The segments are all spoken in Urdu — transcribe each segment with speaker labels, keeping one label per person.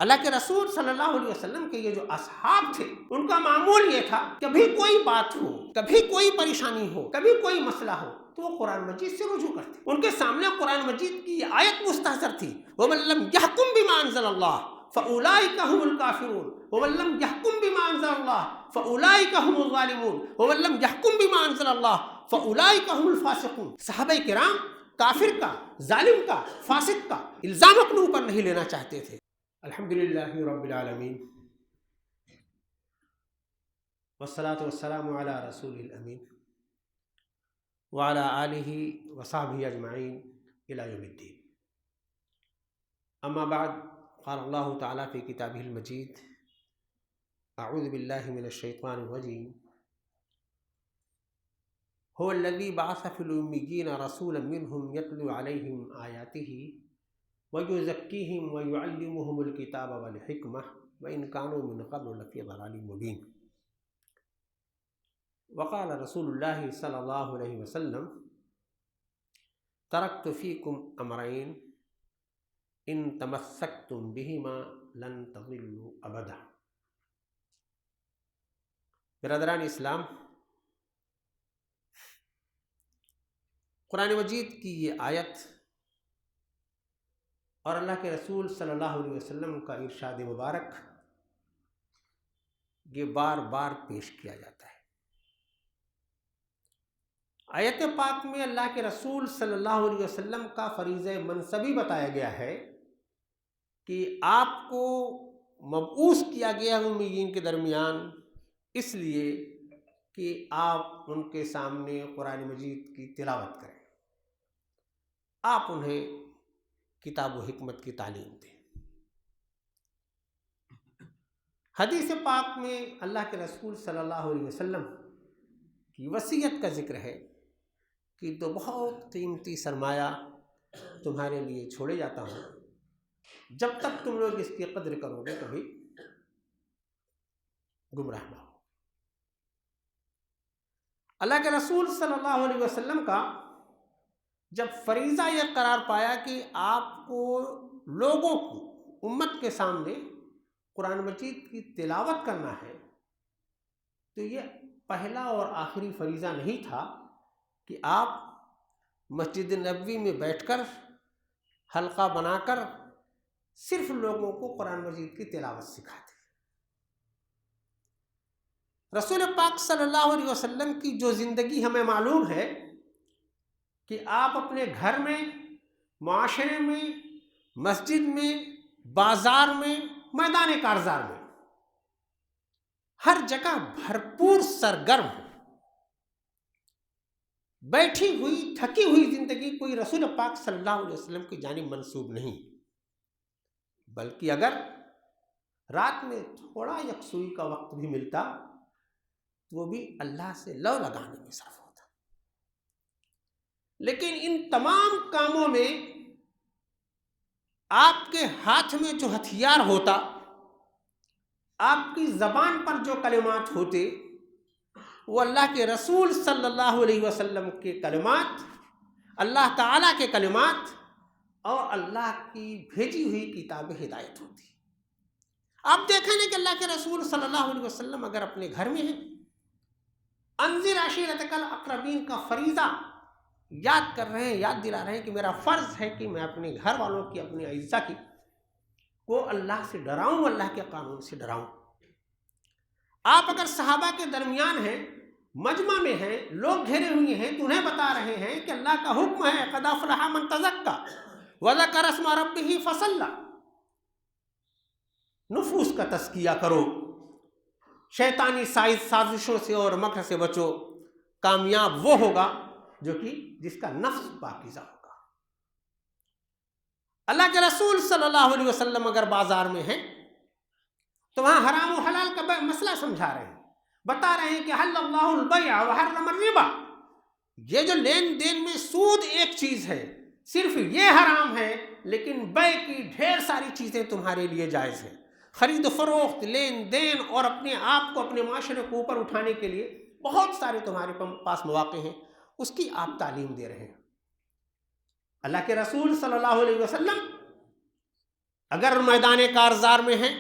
Speaker 1: اللہ کے رسول صلی اللہ علیہ وسلم کے یہ جو اصحاب تھے، ان کا معمول یہ تھا، کبھی کوئی بات ہو، کبھی کوئی پریشانی ہو، کبھی کوئی مسئلہ ہو تو وہ قرآن مجید سے رجوع کرتے. ان کے سامنے قرآن مجید کی یہ آیت مستحضر تھی، وَمَن لَّمْ يَحْكُم بِمَا أَنزَلَ اللَّهُ فَأُولَٰئِكَ هُمُ الْكَافِرُونَ وَمَن لَّمْ يَحْكُم بِمَا أَنزَلَ اللَّهُ فَأُولَٰئِكَ هُمُ الظَّالِمُونَ وَمَن لَّمْ يَحْكُم بِمَا أَنزَلَ اللَّهُ فَأُولَٰئِكَ هُمُ الْفَاسِقُونَ. صحابہ کرام کافر کا، ظالم کا، فاسق کا الزام اپنے اوپر نہیں لینا چاہتے تھے. الحمدللہ رب العالمین والصلاة والسلام علی رسول الامین وعلى آلہ وصحبہ اجمعین الی یوم الدین. اما بعد، قال اللہ تعالی فی کتابہ المجید، اعوذ باللہ من الشیطان الرجیم، هو الذی بعث فی الامیین رسولا منہم یتلو علیہم آیاتہ وَيُزَكِّيهِمْ وَيُعَلِّمُهُمُ الْكِتَابَ وَالْحِكْمَةَ وَإِنْ كَانُوا مِنْ قَبْلُ لَفِي ضَلَالٍ مُبِينٍ. وقال رسول اللہ صلی اللہ علیہ وسلم، ترکت فیکم امرین ان تمسکتم بہما لن تضلوا ابدا. برادران اسلام، قرآن مجید کی یہ آیت اور اللہ کے رسول صلی اللہ علیہ وسلم کا ارشاد مبارک یہ بار بار پیش کیا جاتا ہے. آیت پاک میں اللہ کے رسول صلی اللہ علیہ وسلم کا فریضہ منصبی بتایا گیا ہے کہ آپ کو مبعوث کیا گیا امیین کے درمیان اس لیے کہ آپ ان کے سامنے قرآن مجید کی تلاوت کریں، آپ انہیں کتاب و حکمت کی تعلیم دیں. حدیث پاک میں اللہ کے رسول صلی اللہ علیہ وسلم کی وصیت کا ذکر ہے کہ تو بہت قیمتی سرمایہ تمہارے لیے چھوڑے جاتا ہوں، جب تک تم لوگ اس کی قدر کرو گے کبھی گمراہ نہ ہو. اللہ کے رسول صلی اللہ علیہ وسلم کا جب فریضہ یہ قرار پایا کہ آپ کو لوگوں کو، امت کے سامنے قرآن مجید کی تلاوت کرنا ہے، تو یہ پہلا اور آخری فریضہ نہیں تھا کہ آپ مسجد نبوی میں بیٹھ کر حلقہ بنا کر صرف لوگوں کو قرآن مجید کی تلاوت سکھاتے. رسول پاک صلی اللہ علیہ وسلم کی جو زندگی ہمیں معلوم ہے کہ آپ اپنے گھر میں، معاشرے میں، مسجد میں، بازار میں، میدان کارزار میں، ہر جگہ بھرپور سرگرم، بیٹھی ہوئی تھکی ہوئی زندگی کوئی رسول پاک صلی اللہ علیہ وسلم کی جانب منسوب نہیں، بلکہ اگر رات میں تھوڑا یکسوئی کا وقت بھی ملتا تو وہ بھی اللہ سے لو لگانے میں صرف ہوتا. لیکن ان تمام کاموں میں آپ کے ہاتھ میں جو ہتھیار ہوتا، آپ کی زبان پر جو کلمات ہوتے، وہ اللہ کے رسول صلی اللہ علیہ وسلم کے کلمات، اللہ تعالیٰ کے کلمات اور اللہ کی بھیجی ہوئی کتاب ہدایت ہوتی. آپ دیکھیں کہ اللہ کے رسول صلی اللہ علیہ وسلم اگر اپنے گھر میں ہیں، انذر عشیرتک الاقربین کا فریضہ یاد کر رہے ہیں، یاد دلا رہے ہیں کہ میرا فرض ہے کہ میں اپنے گھر والوں کی، اپنے اعزا کی کو اللہ سے ڈراؤں، اللہ کے قانون سے ڈراؤں. آپ اگر صحابہ کے درمیان ہیں، مجمع میں ہیں، لوگ گھیرے ہوئے ہیں، تو انہیں بتا رہے ہیں کہ اللہ کا حکم ہے قد افلح من تزکا وذکر اسم ربہ فصلی، نفوس کا تزکیہ کرو، شیطانی سازشوں سے اور مکر سے بچو، کامیاب وہ ہوگا جو کہ جس کا نفس پاکیزہ ہوگا. اللہ کے رسول صلی اللہ علیہ وسلم اگر بازار میں ہیں تو وہاں حرام و حلال کا مسئلہ سمجھا رہے ہیں، بتا رہے ہیں کہ حل اللہ البیع وحرم الربا، یہ جو لین دین میں سود ایک چیز ہے، صرف یہ حرام ہے، لیکن بیع کی ڈھیر ساری چیزیں تمہارے لیے جائز ہیں. خرید و فروخت، لین دین اور اپنے آپ کو، اپنے معاشرے کو اوپر اٹھانے کے لیے بہت سارے تمہارے پاس مواقع ہیں، اس کی آپ تعلیم دے رہے ہیں. اللہ کے رسول صلی اللہ علیہ وسلم اگر میدان کارزار میں ہیں،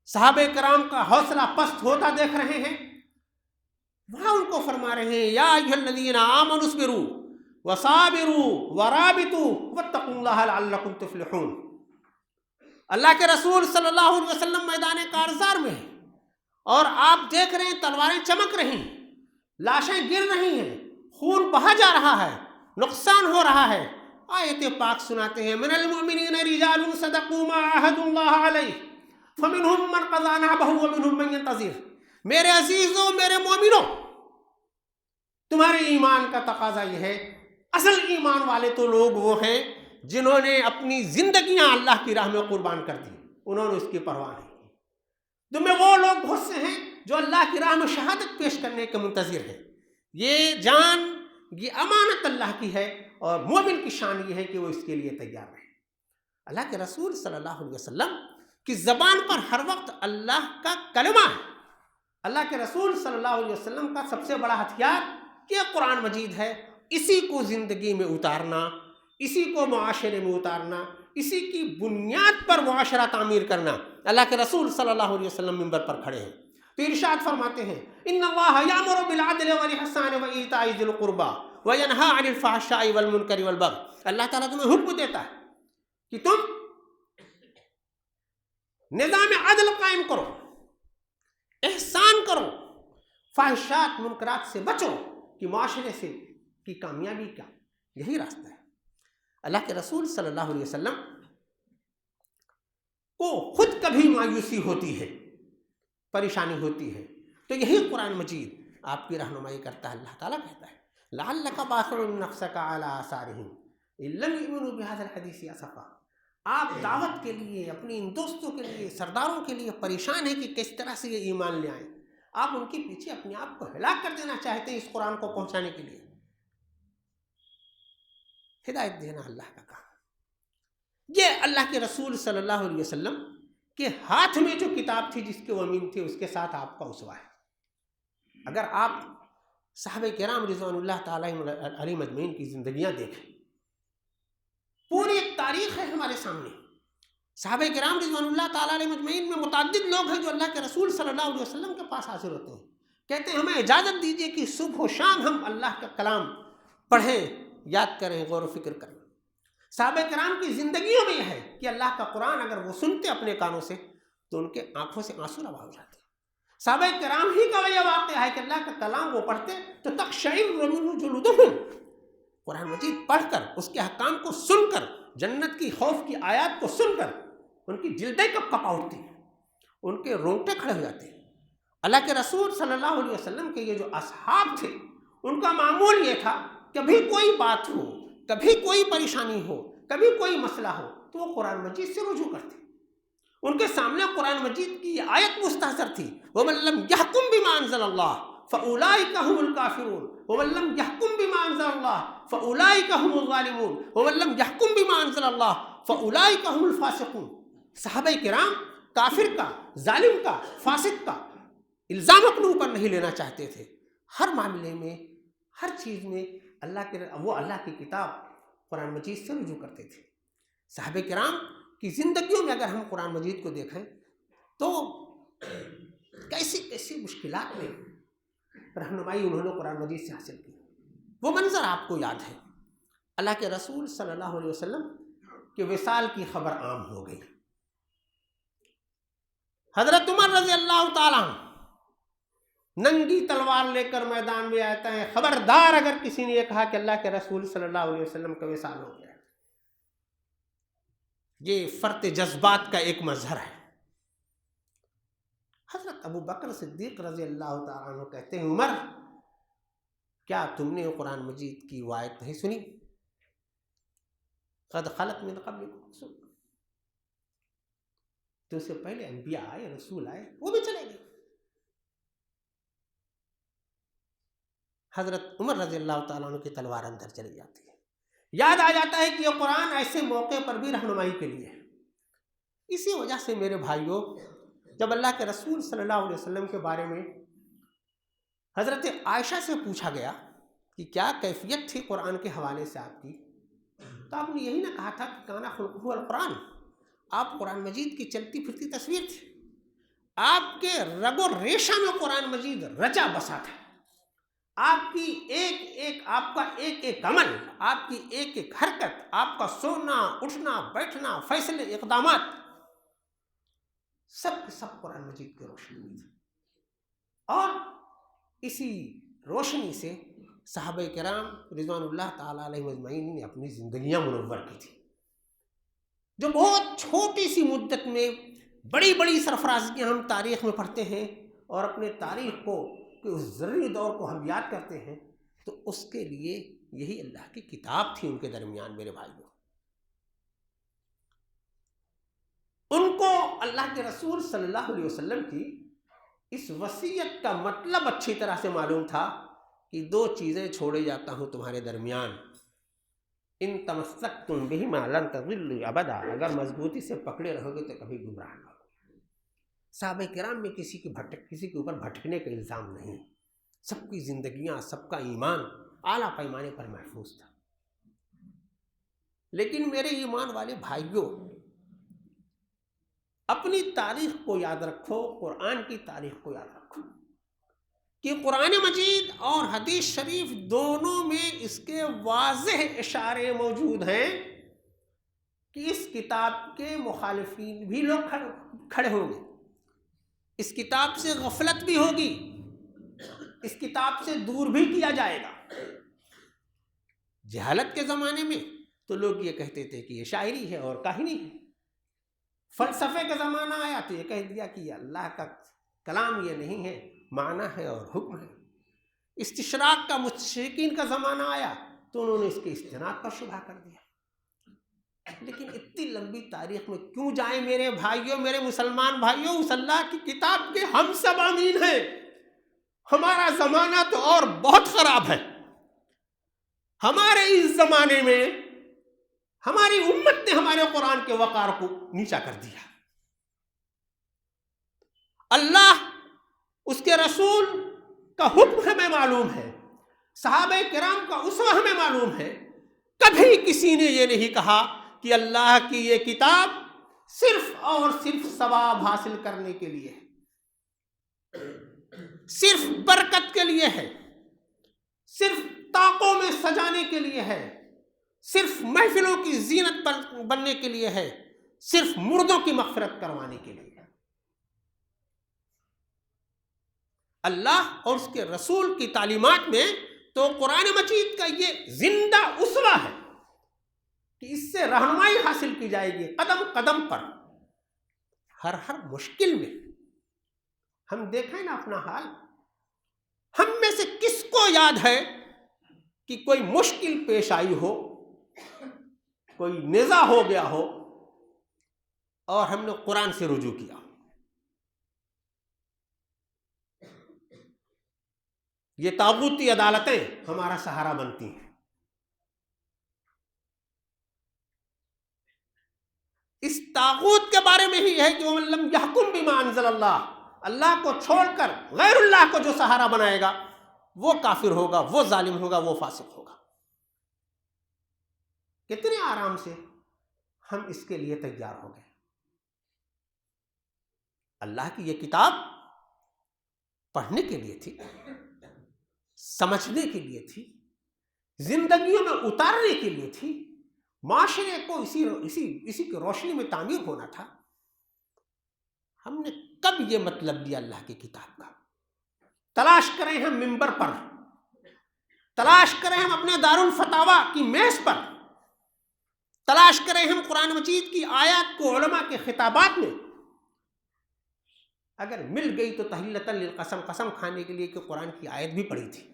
Speaker 1: صحابہ کرام کا حوصلہ پست ہوتا دیکھ رہے ہیں، وہاں ان کو فرما رہے ہیں یا ایھا الذین آمنوا اصبروا وصابروا ورابطوا واتقوا اللہ لعلکم تفلحون۔ اللہ کے رسول صلی اللہ علیہ وسلم میدان کارزار میں ہیں اور آپ دیکھ رہے ہیں تلواریں چمک رہی ہیں، لاشیں گر رہی ہیں، خون بہا جا رہا ہے، نقصان ہو رہا ہے۔ آیت پاک سناتے ہیں من المؤمنین رجال صدقوا ما عاهدوا اللہ علیہ فمنهم من قضى نحبه ومنهم من ينتظر۔ میرے عزیزوں، میرے مومنوں، تمہارے ایمان کا تقاضا یہ ہے، اصل ایمان والے تو لوگ وہ ہیں جنہوں نے اپنی زندگیاں اللہ کی راہ میں قربان کر دی، انہوں نے اس کی پرواہ نہیں کی۔ تمہیں وہ لوگ بہت سے ہیں جو اللہ کی راہ میں شہادت پیش کرنے کے منتظر ہیں۔ یہ جان، یہ امانت اللہ کی ہے، اور مومن کی شان یہ ہے کہ وہ اس کے لیے تیار رہے۔ اللہ کے رسول صلی اللہ علیہ وسلم کی زبان پر ہر وقت اللہ کا کلمہ ہے۔ اللہ کے رسول صلی اللہ علیہ وسلم کا سب سے بڑا ہتھیار یہ قرآن مجید ہے۔ اسی کو زندگی میں اتارنا، اسی کو معاشرے میں اتارنا، اسی کی بنیاد پر معاشرہ تعمیر کرنا۔ اللہ کے رسول صلی اللہ علیہ وسلم منبر پر کھڑے ہیں تو ارشاد فرماتے ہیں ان اللہ یامر بالعدل والاحسان وایتاء ذی القربى وینہی عن الفحشاء والمنکر والبغی۔ اللہ تعالیٰ تمہیں حکم دیتا ہے کہ تم نظام عدل قائم کرو، احسان کرو، فحشات منکرات سے بچو، کہ معاشرے سے کی کامیابی کا یہی راستہ ہے۔ اللہ کے رسول صلی اللہ علیہ وسلم کو خود کبھی مایوسی ہوتی ہے، پریشانی ہوتی ہے، تو یہی قرآن مجید آپ کی رہنمائی کرتا ہے۔ اللہ تعالیٰ کہتا ہے لعلک باخع نفسک علی آثارہم ان لم یؤمنوا بہذا الحدیث اسفا۔ آپ دعوت کے لیے، اپنے ان دوستوں کے لیے، سرداروں کے لیے پریشان ہیں کہ کس طرح سے یہ ایمان لے آئیں۔ آپ ان کے پیچھے اپنے آپ کو ہلاک کر دینا چاہتے ہیں اس قرآن کو پہنچانے کے لیے۔ ہدایت دینا اللہ کا کام۔ یہ اللہ کے رسول صلی اللہ علیہ وسلم کے ہاتھ میں جو کتاب تھی، جس کے وہ امین تھے، اس کے ساتھ آپ کا اسوہ ہے۔ اگر آپ صحابہ کرام رضوان اللہ تعالی علیہم اجمعین کی زندگیاں دیکھیں، پوری ایک تاریخ ہے ہمارے سامنے۔ صحابہ کرام رضوان اللہ تعالی علیہم اجمعین میں متعدد لوگ ہیں جو اللہ کے رسول صلی اللہ علیہ وسلم کے پاس حاضر ہوتے ہیں، کہتے ہیں ہمیں اجازت دیجیے کہ صبح و شام ہم اللہ کا کلام پڑھیں، یاد کریں، غور و فکر کریں۔ صحابہ کرام کی زندگیوں میں یہ ہے کہ اللہ کا قرآن اگر وہ سنتے اپنے کانوں سے تو ان کے آنکھوں سے آنسو روا ہو جاتے۔ صحابہ کرام ہی کا یہ واقعہ ہے کہ اللہ کا کلام وہ پڑھتے تو تقشعر منہ جلودہم، قرآن مجید پڑھ کر، اس کے احکام کو سن کر، جنت کی خوف کی آیات کو سن کر ان کی جلدیں کپ کپا اٹھتی ہیں، ان کے رونگٹے کھڑے ہو جاتے ہیں۔ اللہ کے رسول صلی اللہ علیہ وسلم کے یہ جو اصحاب تھے، ان کا معمول یہ تھا کبھی کوئی بات ہو، کبھی کوئی پریشانی ہو، کبھی کوئی مسئلہ ہو تو وہ قرآن مجید سے رجوع کرتے۔ ان کے سامنے قرآن مجید کی یہ آیت مستحضر تھی وَمَن لَّمْ يَحْكُم بِمَا أَنزَلَ اللَّهُ فَأُولَٰئِكَ هُمُ الْكَافِرُونَ وَمَن لَّمْ يَحْكُم بِمَا أَنزَلَ اللَّهُ فَأُولَٰئِكَ هُمُ الظَّالِمُونَ وَمَن لَّمْ يَحْكُم بِمَا أَنزَلَ اللَّهُ فَأُولَٰئِكَ هُمُ الْفَاسِقُونَ۔ صحابہ کرام کافر کا، ظالم کا، فاسق کا الزام اپنے اوپر نہیں لینا چاہتے تھے۔ ہر معاملے میں، ہر چیز میں وہ اللہ کی کتاب قرآن مجید سے رجوع کرتے تھے۔ صحابہ کرام کی زندگیوں میں اگر ہم قرآن مجید کو دیکھیں تو کیسی کیسی مشکلات میں رہنمائی انہوں نے قرآن مجید سے حاصل کی۔ وہ منظر آپ کو یاد ہے، اللہ کے رسول صلی اللہ علیہ وسلم کے وصال کی خبر عام ہو گئی۔ حضرت عمر رضی اللہ تعالیٰ ننگی تلوار لے کر میدان میں آتا ہے۔ خبردار اگر کسی نے یہ کہا کہ اللہ کے رسول صلی اللہ علیہ وسلم کا وصال ہو گیا۔ یہ فرط جذبات کا ایک مظہر ہے۔ حضرت ابو بکر صدیق رضی اللہ تعالیٰ عنہ کہتے ہیں عمر، کیا تم نے قرآن مجید کی وہ آیت نہیں سنی قد خلت من قبلکم رسل، تو اس سے پہلے انبیاء آئے، رسول آئے، وہ بھی چلے گئے۔ حضرت عمر رضی اللہ تعالیٰ عنہ کی تلوار اندر چلی جاتی ہے۔ یاد آ جاتا ہے کہ یہ قرآن ایسے موقع پر بھی رہنمائی کے لیے ہے۔ اسی وجہ سے میرے بھائیوں، جب اللہ کے رسول صلی اللہ علیہ وسلم کے بارے میں حضرت عائشہ سے پوچھا گیا کہ کیا کیفیت تھی قرآن کے حوالے سے آپ کی، تو آپ نے یہی نہ کہا تھا کہ کانا خلقہ القرآن، آپ قرآن مجید کی چلتی پھرتی تصویر تھی، آپ کے رگ و ریشہ میں قرآن مجید رچا بسا تھا، آپ کی آپ کا ایک ایک عمل، آپ کی ایک ایک حرکت، آپ کا سونا اٹھنا بیٹھنا فیصلے اقدامات سب کے سب قرآن مجید کی روشنی میں تھے، اور اسی روشنی سے صحابہ کرام رضوان اللہ تعالیٰ علیہ اجمعین نے اپنی زندگیاں منور کی تھی، جو بہت چھوٹی سی مدت میں بڑی بڑی سرفرازیاں ہم تاریخ میں پڑھتے ہیں، اور اپنے تاریخ کو کہ اس زرعی دور کو ہم یاد کرتے ہیں، تو اس کے لیے یہی اللہ کی کتاب تھی ان کے درمیان میرے بھائیوں۔ ان کو اللہ کے رسول صلی اللہ علیہ وسلم کی اس وصیت کا مطلب اچھی طرح سے معلوم تھا کہ دو چیزیں چھوڑے جاتا ہوں تمہارے درمیان، ان تمسکتم بہما لن تضلوا ابدا، اگر مضبوطی سے پکڑے رہو گے تو کبھی گمراہ نہ ہوگے۔ صحابہ کرام میں کسی کے اوپر بھٹکنے کا الزام نہیں، سب کی زندگیاں، سب کا ایمان اعلیٰ پیمانے پر محفوظ تھا۔ لیکن میرے ایمان والے بھائیوں، اپنی تاریخ کو یاد رکھو، قرآن کی تاریخ کو یاد رکھو کہ قرآن مجید اور حدیث شریف دونوں میں اس کے واضح اشارے موجود ہیں کہ اس کتاب کے مخالفین بھی لوگ کھڑے ہوں گے، اس کتاب سے غفلت بھی ہوگی، اس کتاب سے دور بھی کیا جائے گا۔ جہالت کے زمانے میں تو لوگ یہ کہتے تھے کہ یہ شاعری ہے اور کاہنی ہے، فلسفے کا زمانہ آیا تو یہ کہہ دیا کہ یہ اللہ کا کلام یہ نہیں ہے، معنی ہے اور حکم ہے۔ استشراق کا مشرکین کا زمانہ آیا تو انہوں نے اس کے استناد پر شبہ کر دیا۔ لیکن اتنی لمبی تاریخ میں کیوں جائیں میرے بھائیوں، میرے مسلمان بھائیوں، اس اللہ کی کتاب کے ہم سب امین ہیں۔ ہمارا زمانہ تو اور بہت خراب ہے، ہمارے اس زمانے میں ہماری امت نے ہمارے قرآن کے وقار کو نیچا کر دیا۔ اللہ، اس کے رسول کا حکم ہمیں معلوم ہے، صحابہ کرام کا اسوہ ہمیں معلوم ہے، کبھی کسی نے یہ نہیں کہا کہ اللہ کی یہ کتاب صرف اور صرف ثواب حاصل کرنے کے لیے ہے، صرف برکت کے لیے ہے، صرف طاقوں میں سجانے کے لیے ہے، صرف محفلوں کی زینت بننے کے لیے ہے، صرف مردوں کی مغفرت کروانے کے لیے ہے۔ اللہ اور اس کے رسول کی تعلیمات میں تو قرآن مجید کا یہ زندہ اسوہ ہے کہ اس سے رہنمائی حاصل کی جائے گی قدم قدم پر، ہر مشکل میں۔ ہم دیکھیں نا اپنا حال، ہم میں سے کس کو یاد ہے کہ کوئی مشکل پیش آئی ہو، کوئی نزاع ہو گیا ہو اور ہم نے قرآن سے رجوع کیا؟ یہ طاغوتی عدالتیں ہمارا سہارا بنتی ہیں۔ اس طاغوت کے بارے میں ہی ہے کہ وَمَن لَّمْ يَحْكُم بِمَا أَنزَلَ اللَّهُ، اللہ کو چھوڑ کر غیر اللہ کو جو سہارا بنائے گا وہ کافر ہوگا، وہ ظالم ہوگا، وہ فاسق ہوگا۔ کتنے آرام سے ہم اس کے لیے تیار ہو گئے۔ اللہ کی یہ کتاب پڑھنے کے لیے تھی، سمجھنے کے لیے تھی، زندگیوں میں اتارنے کے لیے تھی، معاشرے کو اسی کی روشنی میں تعمیر ہونا تھا۔ ہم نے کب یہ مطلب لیا اللہ کی کتاب کا؟ تلاش کریں ہم منبر پر، تلاش کریں ہم اپنے دارالفتاوی کی میز پر، تلاش کریں ہم قرآن مجید کی آیات کو علماء کے خطابات میں، اگر مل گئی تو تحلیۃ للقسم، قسم کھانے کے لیے کہ قرآن کی آیت بھی پڑھی تھی۔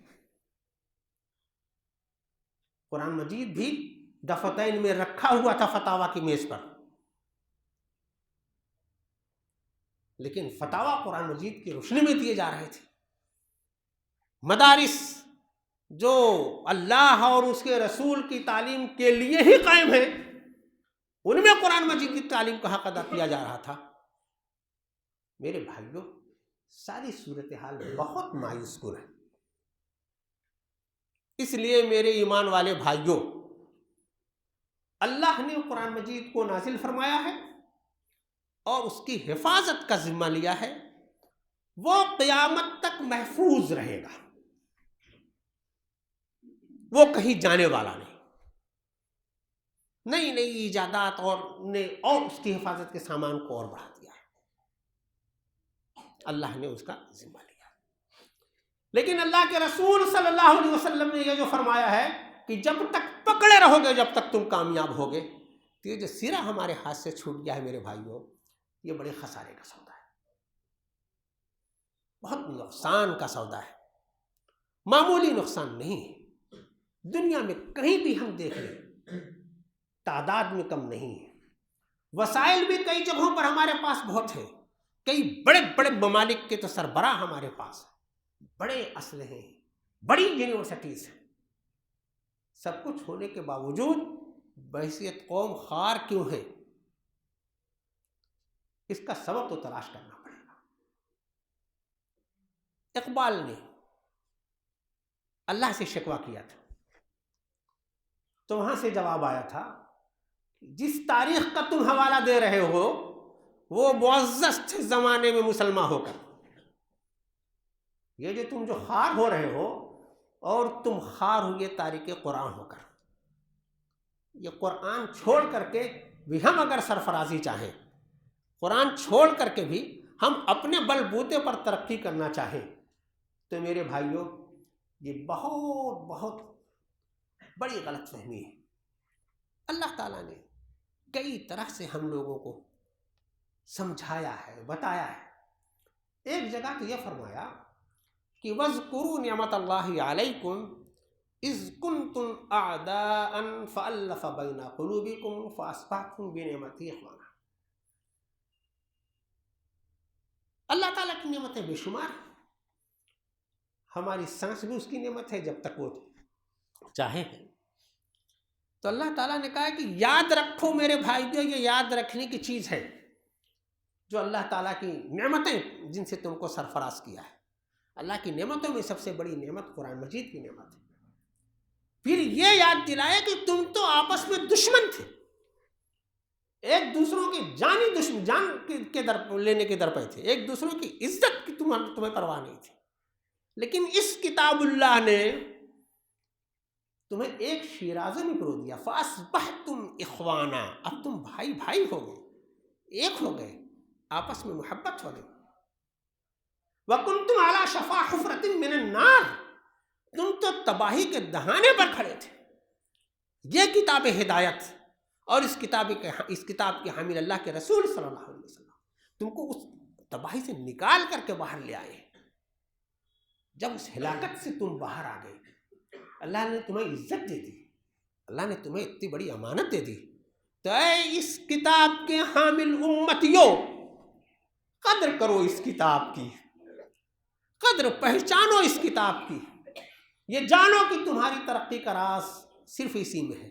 Speaker 1: قرآن مجید بھی دفتین میں رکھا ہوا تھا فتاوی کی میز پر، لیکن فتاوی قرآن مجید کی روشنی میں دیے جا رہے تھے۔ مدارس جو اللہ اور اس کے رسول کی تعلیم کے لیے ہی قائم ہیں، ان میں قرآن مجید کی تعلیم کا حق ادا کیا جا رہا تھا۔ میرے بھائیوں، ساری صورتحال بہت مایوس کن ہے۔ اس لیے میرے ایمان والے بھائیوں، اللہ نے قرآن مجید کو نازل فرمایا ہے اور اس کی حفاظت کا ذمہ لیا ہے، وہ قیامت تک محفوظ رہے گا، وہ کہیں جانے والا نہیں۔ نئی نئی ایجادات اور اس کی حفاظت کے سامان کو اور بڑھا دیا ہے، اللہ نے اس کا ذمہ لیا۔ لیکن اللہ کے رسول صلی اللہ علیہ وسلم نے یہ جو فرمایا ہے کہ جب تک پکڑے رہو گے جب تک تم کامیاب ہوگے، تو یہ جو سرا ہمارے ہاتھ سے چھوٹ گیا ہے میرے بھائیوں، یہ بڑے خسارے کا سودا ہے، بہت نقصان کا سودا ہے، معمولی نقصان نہیں ہے۔ دنیا میں کہیں بھی ہم دیکھ لیں تعداد میں کم نہیں ہے، وسائل بھی کئی جگہوں پر ہمارے پاس بہت ہیں، کئی بڑے بڑے ممالک کے تو سربراہ ہمارے پاس ہیں، بڑے اسلحے ہیں، بڑی یونیورسٹیز ہیں، سب کچھ ہونے کے باوجود بحیثیت قوم خوار کیوں ہے؟ اس کا سبب تو تلاش کرنا پڑے گا۔ اقبال نے اللہ سے شکوہ کیا تھا تو وہاں سے جواب آیا تھا، جس تاریخ کا تم حوالہ دے رہے ہو وہ معزز تھے زمانے میں مسلمان ہو کر، یہ جو تم جو خوار ہو رہے ہو اور تم خوار ہوئے تاریخ قرآن ہو کر، یہ قرآن چھوڑ کر کے بھی ہم اگر سرفرازی چاہیں، قرآن چھوڑ کر کے بھی ہم اپنے بل بوتے پر ترقی کرنا چاہیں، تو میرے بھائیوں یہ بہت بہت بڑی غلط فہمی ہے۔ اللہ تعالیٰ نے کئی طرح سے ہم لوگوں کو سمجھایا ہے، بتایا ہے۔ ایک جگہ تو یہ فرمایا کہ وَاذْكُرُوا نِعْمَةَ اللَّهِ عَلَيْكُمْ إِذْ كُنْتُمْ أَعْدَاءً فَأَلَّفَ بَيْنَ قُلُوبِكُمْ فَأَصْبَحْتُمْ بِنِعْمَتِهِ إِخْوَانًا۔ اللہ تعالیٰ کی نعمتیں بے شمار ہیں، ہماری سانس بھی اس کی نعمت ہے جب تک وہ چاہے ہے۔ تو اللہ تعالیٰ نے کہا کہ یاد رکھو میرے بھائیوں، یہ یاد رکھنے کی چیز ہے جو اللہ تعالیٰ کی نعمتیں جن سے تم کو سرفراز کیا ہے۔ اللہ کی نعمتوں میں سب سے بڑی نعمت قرآن مجید کی نعمت ہے۔ پھر یہ یاد دلایا کہ تم تو آپس میں دشمن تھے، ایک دوسروں کی جان کے در لینے کے در پہ تھے، ایک دوسروں کی عزت کی تمہیں پرواہ نہیں تھی، لیکن اس کتاب اللہ نے تمہیں ایک شیرازے میں پرو دیا، فَأَصْبَحْتُمْ إِخْوَانًا، اب تم بھائی بھائی ہو گئے، ایک ہو گئے، آپس میں محبت ہو گئی۔ وَكُنْتُمْ عَلَى شَفَا حُفْرَةٍ مِّنَ النَّارِ، تم تو تباہی کے دہانے پر کھڑے تھے۔ یہ کتاب ہدایت اور اس کتاب کے حامل اللہ کے رسول صلی اللہ علیہ وسلم تم کو اس تباہی سے نکال کر کے باہر لے آئے۔ جب اس ہلاکت سے تم باہر آ گئے، اللہ نے تمہیں عزت دے دی، اللہ نے تمہیں اتنی بڑی امانت دے دی، تو اے اس کتاب کے حامل امتیوں، قدر کرو اس کتاب کی، قدر پہچانو اس کتاب کی، یہ جانو کہ تمہاری ترقی کا راز صرف اسی میں ہے۔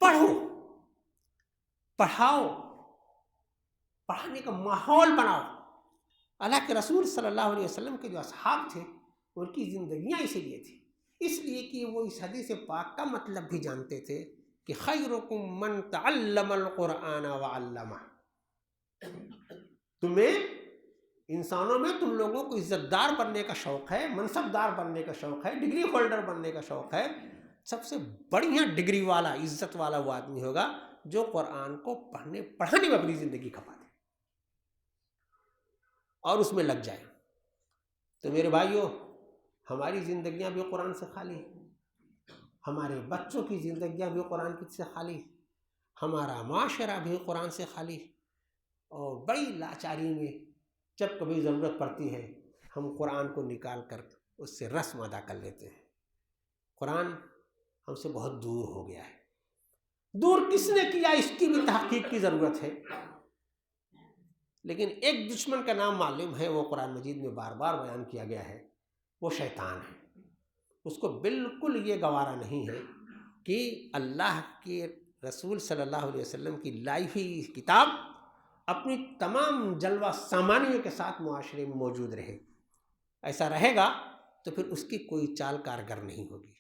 Speaker 1: پڑھو، پڑھاؤ، پڑھانے کا ماحول بناؤ۔ اللہ کے رسول صلی اللہ علیہ وسلم کے جو اصحاب تھے ان کی زندگیاں اسی لیے تھی، اس لیے کہ وہ اس حدیث پاک کا مطلب بھی جانتے تھے کہ خیرکم من تعلم القرآن وعلمہ، تمہیں انسانوں میں تم لوگوں کو عزت دار بننے کا شوق ہے، منصب دار بننے کا شوق ہے، ڈگری ہولڈر بننے کا شوق ہے، سب سے بڑھیا ڈگری والا، عزت والا وہ آدمی ہوگا جو قرآن کو پڑھانے میں اپنی زندگی کھپا دے اور اس میں لگ جائے۔ تو میرے بھائیوں، ہماری زندگیاں بھی قرآن سے خالی ہیں، ہمارے بچوں کی زندگیاں بھی قرآن سے خالی ہیں، ہمارا معاشرہ بھی قرآن سے خالی ہے، اور بڑی لاچاری میں جب کبھی ضرورت پڑتی ہے ہم قرآن کو نکال کر اس سے رسم ادا کر لیتے ہیں۔ قرآن ہم سے بہت دور ہو گیا ہے۔ دور کس نے کیا اس کی بھی تحقیق کی ضرورت ہے، لیکن ایک دشمن کا نام معلوم ہے، وہ قرآن مجید میں بار بار بیان کیا گیا ہے، وہ شیطان ہے۔ اس کو بالکل یہ گوارا نہیں ہے کہ اللہ کے رسول صلی اللہ علیہ وسلم کی لائی ہوئی کتاب اپنی تمام جلوہ سامانیوں کے ساتھ معاشرے میں موجود رہے۔ ایسا رہے گا تو پھر اس کی کوئی چال کارگر نہیں ہوگی۔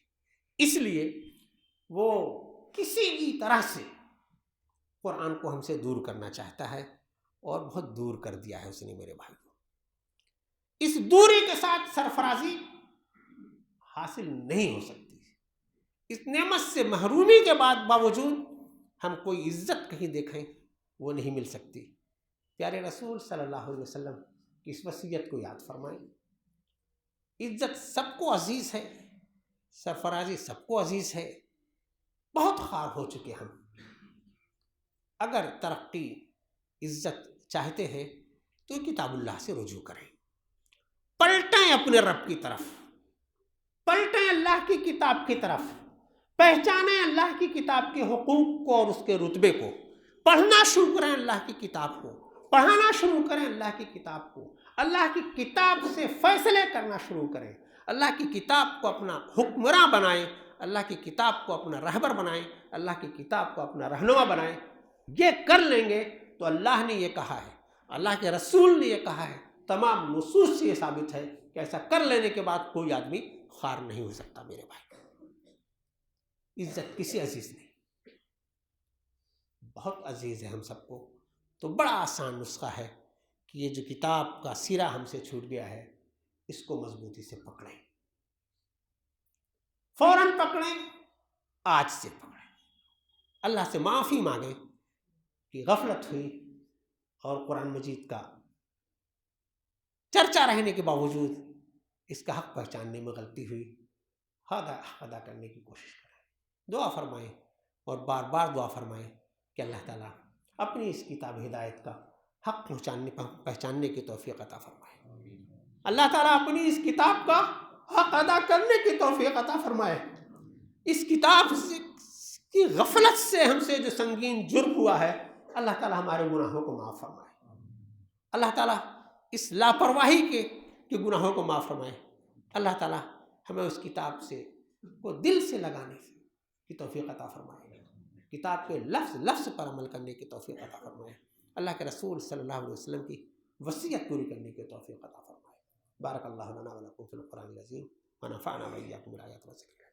Speaker 1: اس لیے وہ کسی بھی طرح سے قرآن کو ہم سے دور کرنا چاہتا ہے، اور بہت دور کر دیا ہے اس نے میرے بھائی کو۔ اس دوری کے ساتھ سرفرازی حاصل نہیں ہو سکتی۔ اس نعمت سے محرومی کے باوجود ہم کوئی عزت کہیں دیکھیں وہ نہیں مل سکتی۔ پیارے رسول صلی اللہ علیہ وسلم کی اس وصیت کو یاد فرمائیں۔ عزت سب کو عزیز ہے، سرفرازی سب کو عزیز ہے، بہت خوار ہو چکے ہم۔ اگر ترقی عزت چاہتے ہیں تو کتاب اللہ سے رجوع کریں، پلٹیں اپنے رب کی طرف، پلٹیں اللہ کی کتاب کی طرف، پہچانیں اللہ کی کتاب کے حقوق کو اور اس کے رتبے کو، پڑھنا شروع کریں اللہ کی کتاب کو، پڑھانا شروع کریں اللہ کی کتاب کو، اللہ کی کتاب سے فیصلے کرنا شروع کریں، اللہ کی کتاب کو اپنا حکمراں بنائیں، اللہ کی کتاب کو اپنا رہبر بنائیں، اللہ کی کتاب کو اپنا رہنما بنائیں۔ یہ کر لیں گے تو اللہ نے یہ کہا ہے، اللہ کے رسول نے یہ کہا ہے، تمام نصوص سے یہ ثابت ہے کہ ایسا کر لینے کے بعد کوئی آدمی خوار نہیں ہو سکتا میرے بھائی۔ عزت کسی عزیز نہیں، بہت عزیز ہے ہم سب کو۔ تو بڑا آسان نسخہ ہے کہ یہ جو کتاب کا سرا ہم سے چھوٹ گیا ہے اس کو مضبوطی سے پکڑیں، فوراً پکڑیں، آج سے پکڑیں، اللہ سے معافی مانگیں کہ غفلت ہوئی اور قرآن مجید کا چرچا رہنے کے باوجود اس کا حق پہچاننے میں غلطی ہوئی، حق ادا کرنے کی کوشش کریں، دعا فرمائیں اور بار بار دعا فرمائیں کہ اللہ تعالیٰ اپنی اس کتاب ہدایت کا حق پہچاننے کی توفیق عطا فرمائے، اللہ تعالیٰ اپنی اس کتاب کا حق ادا کرنے کی توفیق عطا فرمائے، اس کتاب کی غفلت سے ہم سے جو سنگین جرم ہوا ہے اللہ تعالیٰ ہمارے گناہوں کو معاف فرمائے، اللہ تعالیٰ اس لاپرواہی کے گناہوں کو معاف فرمائے، اللہ تعالیٰ ہمیں اس کتاب سے کو دل سے لگانے کی توفیق عطا فرمائے، کتاب کے لفظ لفظ پر عمل کرنے کی توفیق عطا فرمائے، اللہ کے رسول صلی اللہ علیہ وسلم کی وصیت پوری کرنے کی توفیق عطا فرمائے۔ بارک اللہ لنا و لکم فی القرآن العظیم ونفعنا و ایاکم بالآیات والذکر۔